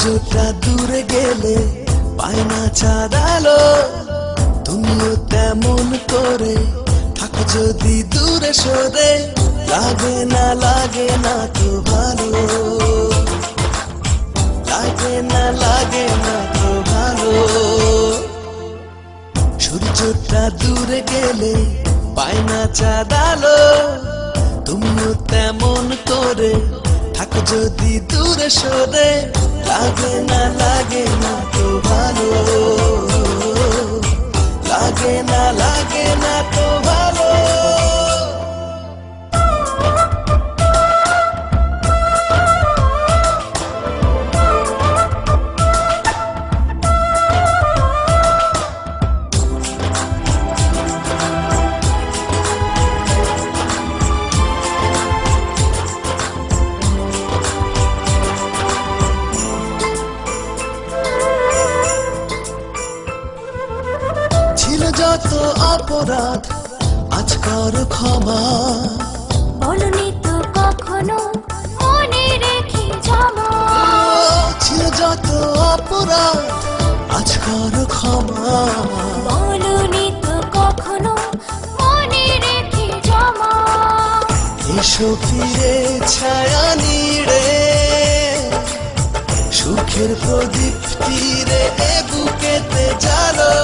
সূর্যটা দূরে গেলে পায় না চাঁদ আলো, তুমিও তেমন করে থাকো যদি দূরে সরে। লাগে না তো ভালো, লাগে না তো ভালো। সূর্যটা দূরে গেলে পায় না চাঁদ আলো, তুমিও তেমন করে থাকো যদি দূরে সরে। লাগে না তো ভালো, লাগে না তো ভালো। ছিল যত অপরাধ আজ কর ক্ষমা, বলনি তো কখনো মনে রেখে জমা। ছিল যত অপরাধ আজ কর ক্ষমা, বলনি তো কখনো মনে রেখে জমা। এসো ফিরে ছায়া নিড়ে, সুখের প্রদীপ তীরে এ বুকেতে জ্বালো।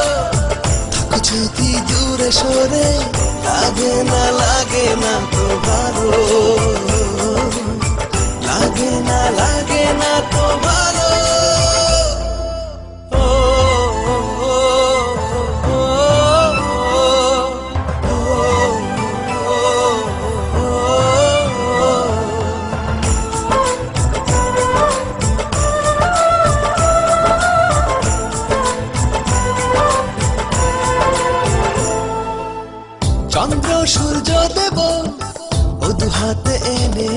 থাকো যদি দূরে সরে, লাগে না তো ভালো, লাগে না তো ভালো। ও, ও, ও, ও, ও, ও, ও, ও। চন্দ্র সূর্য দেব ও দুহাতে এনে,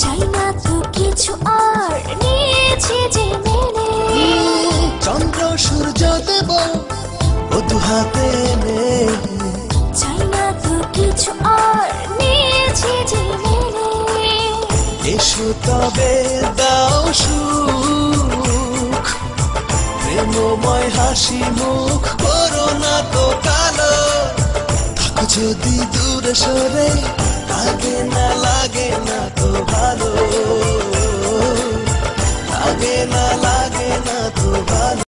চাই না তো কিছু আর নিয়েছি যে মেনে। চন্দ্র সূর্য দেব ও দুহাতে এনে, চাই না তো কিছু আর নিয়েছি যে মেনে। এসো তবে দাও সুখ, প্রেমময় হাসি মুখ করো না তো কালো। থাকো যদি দূরে সরে, লাগে না তো ভালো, লাগে না তো ভালো।